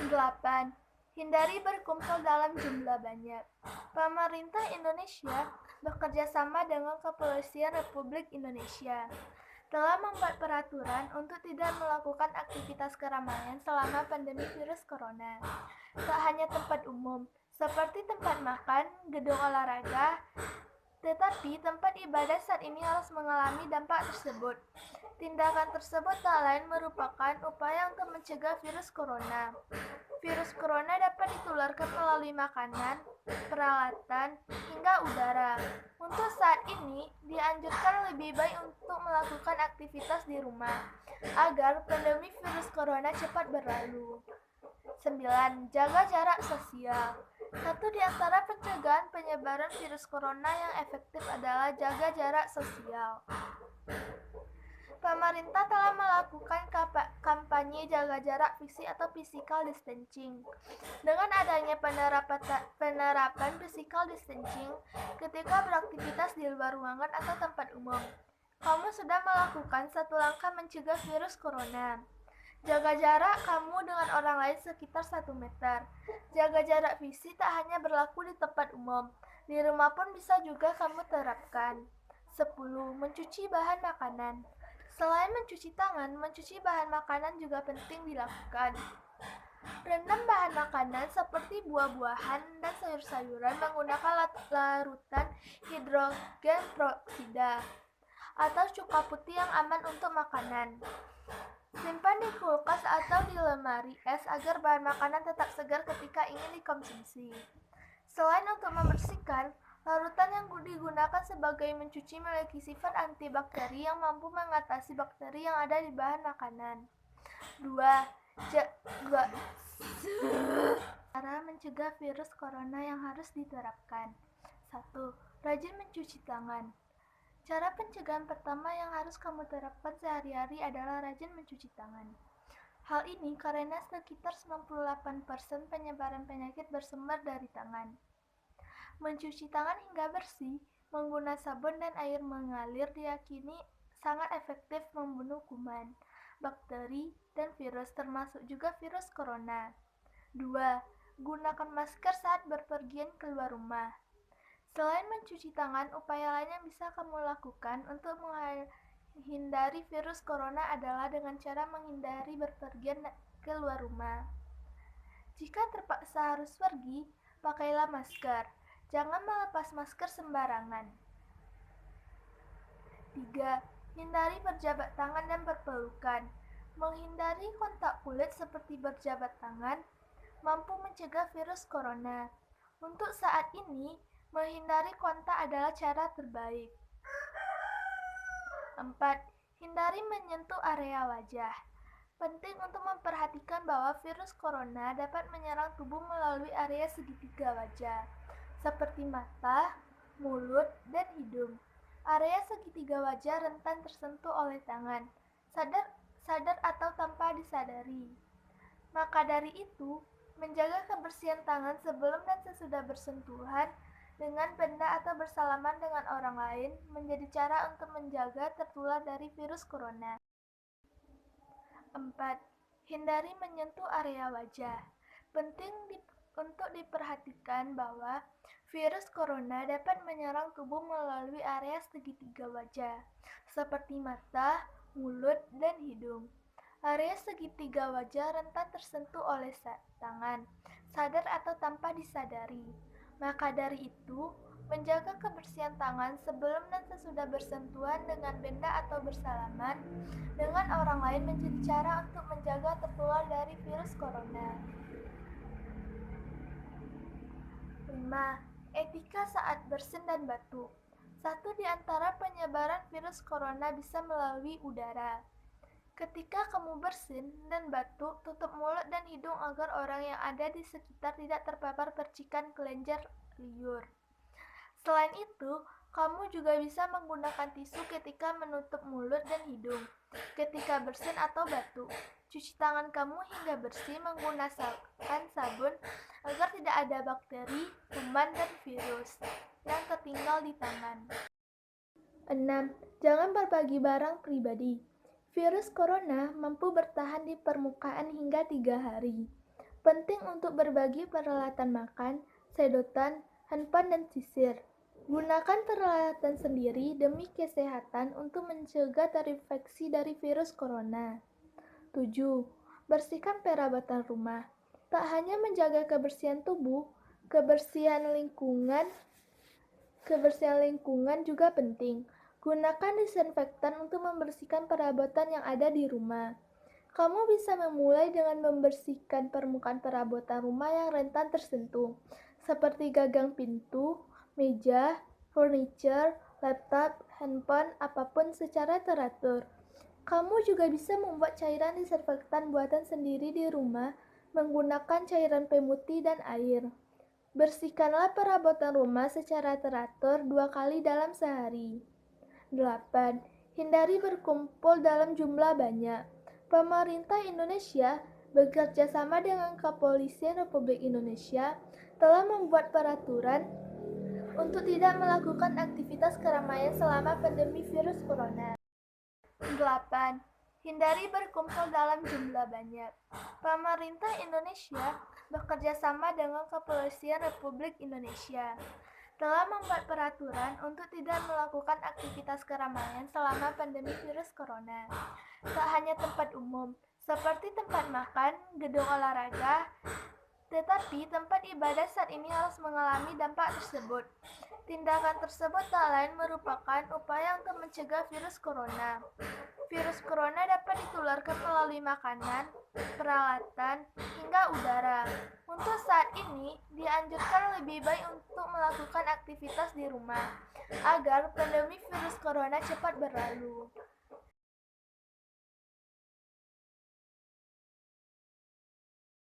8. Hindari berkumpul dalam jumlah banyak. Pemerintah Indonesia bekerja sama dengan Kepolisian Republik Indonesia telah membuat peraturan untuk tidak melakukan aktivitas keramaian selama pandemi virus corona. Tak hanya tempat umum, seperti tempat makan, gedung olahraga, tetapi tempat ibadah saat ini harus mengalami dampak tersebut. Tindakan tersebut tak lain merupakan upaya untuk mencegah virus corona. Virus corona dapat ditularkan melalui makanan, peralatan, hingga udara. Untuk saat ini, dianjurkan lebih baik untuk melakukan aktivitas di rumah, agar pandemi virus corona cepat berlalu. 9. Jaga jarak sosial. Satu di antara pencegahan penyebaran virus corona yang efektif adalah jaga jarak sosial. Pemerintah telah melakukan kampanye jaga jarak fisik atau physical distancing. Dengan adanya penerapan physical distancing ketika beraktivitas di luar ruangan atau tempat umum, kamu sudah melakukan satu langkah mencegah virus corona. Jaga jarak kamu dengan orang lain sekitar 1 meter. Jaga jarak fisik tak hanya berlaku di tempat umum, di rumah pun bisa juga kamu terapkan. 10. Mencuci bahan makanan. Selain mencuci tangan, mencuci bahan makanan juga penting dilakukan. Rendam bahan makanan seperti buah-buahan dan sayur-sayuran menggunakan larutan hidrogen peroksida atau cuka putih yang aman untuk makanan. Simpan di kulkas atau di lemari es agar bahan makanan tetap segar ketika ingin dikonsumsi. Selain untuk membersihkan, larutan yang digunakan sebagai mencuci memiliki sifat antibakteri yang mampu mengatasi bakteri yang ada di bahan makanan. 2. Cara mencegah virus corona yang harus diterapkan. 1. Rajin mencuci tangan. Cara pencegahan pertama yang harus kamu terapkan sehari-hari adalah rajin mencuci tangan. Hal ini karena sekitar 98% penyebaran penyakit bersumber dari tangan. Mencuci tangan hingga bersih, menggunakan sabun dan air mengalir diyakini sangat efektif membunuh kuman, bakteri, dan virus termasuk juga virus corona. 2. Gunakan masker saat berpergian keluar rumah. Selain mencuci tangan, upaya lain yang bisa kamu lakukan untuk menghindari virus corona adalah dengan cara menghindari berpergian keluar rumah. Jika terpaksa harus pergi, pakailah masker. Jangan melepas masker sembarangan. 3. Hindari berjabat tangan dan berpelukan. Menghindari kontak kulit seperti berjabat tangan mampu mencegah virus corona. Untuk saat ini, menghindari kontak adalah cara terbaik. 4. Hindari menyentuh area wajah. Penting untuk memperhatikan bahwa virus corona dapat menyerang tubuh melalui area segitiga wajah, seperti mata, mulut, dan hidung. Area segitiga wajah rentan tersentuh oleh tangan, sadar atau tanpa disadari. Maka dari itu, menjaga kebersihan tangan sebelum dan sesudah bersentuhan dengan benda atau bersalaman dengan orang lain menjadi cara untuk menjaga tertular dari virus corona. 4. Hindari menyentuh area wajah. Penting untuk diperhatikan bahwa virus corona dapat menyerang tubuh melalui area segitiga wajah, seperti mata, mulut, dan hidung. Area segitiga wajah rentan tersentuh oleh tangan, sadar atau tanpa disadari. Maka dari itu, menjaga kebersihan tangan sebelum dan sesudah bersentuhan dengan benda atau bersalaman dengan orang lain menjadi cara untuk menjaga tertular dari virus corona. 5. Etika saat bersin dan batuk. Satu di antara penyebaran virus corona bisa melalui udara. Ketika kamu bersin dan batuk, tutup mulut dan hidung agar orang yang ada di sekitar tidak terpapar percikan kelenjar liur. Selain itu, kamu juga bisa menggunakan tisu ketika menutup mulut dan hidung. Ketika bersin atau batuk, cuci tangan kamu hingga bersih menggunakan sabun agar tidak ada bakteri, kuman, dan virus yang tertinggal di tangan. 6. Jangan berbagi barang pribadi. Virus corona mampu bertahan di permukaan hingga 3 hari. Penting untuk berbagi peralatan makan, sedotan, handpan, dan sisir. Gunakan peralatan sendiri demi kesehatan untuk mencegah terinfeksi dari virus corona. 7. Bersihkan perabotan rumah. Tak hanya menjaga kebersihan tubuh, kebersihan lingkungan juga penting. Gunakan disinfektan untuk membersihkan perabotan yang ada di rumah. Kamu bisa memulai dengan membersihkan permukaan perabotan rumah yang rentan tersentuh, seperti gagang pintu, meja, furniture, laptop, handphone, apapun secara teratur. Kamu juga bisa membuat cairan disinfektan buatan sendiri di rumah menggunakan cairan pemutih dan air. Bersihkanlah perabotan rumah secara teratur 2 kali dalam sehari. 8. Hindari berkumpul dalam jumlah banyak. Pemerintah Indonesia bekerja sama dengan Kepolisian Republik Indonesia telah membuat peraturan untuk tidak melakukan aktivitas keramaian selama pandemi virus corona. 8. Hindari berkumpul dalam jumlah banyak. Pemerintah Indonesia bekerja sama dengan Kepolisian Republik Indonesia telah membuat peraturan untuk tidak melakukan aktivitas keramaian selama pandemi virus corona. Tak hanya tempat umum, seperti tempat makan, gedung olahraga, tetapi tempat ibadah saat ini harus mengalami dampak tersebut. Tindakan tersebut tak lain merupakan upaya untuk mencegah virus corona. Virus corona dapat ditularkan melalui makanan, peralatan, hingga udara. Untuk saat ini, dianjurkan lebih baik untuk melakukan aktivitas di rumah, agar pandemi virus corona cepat berlalu.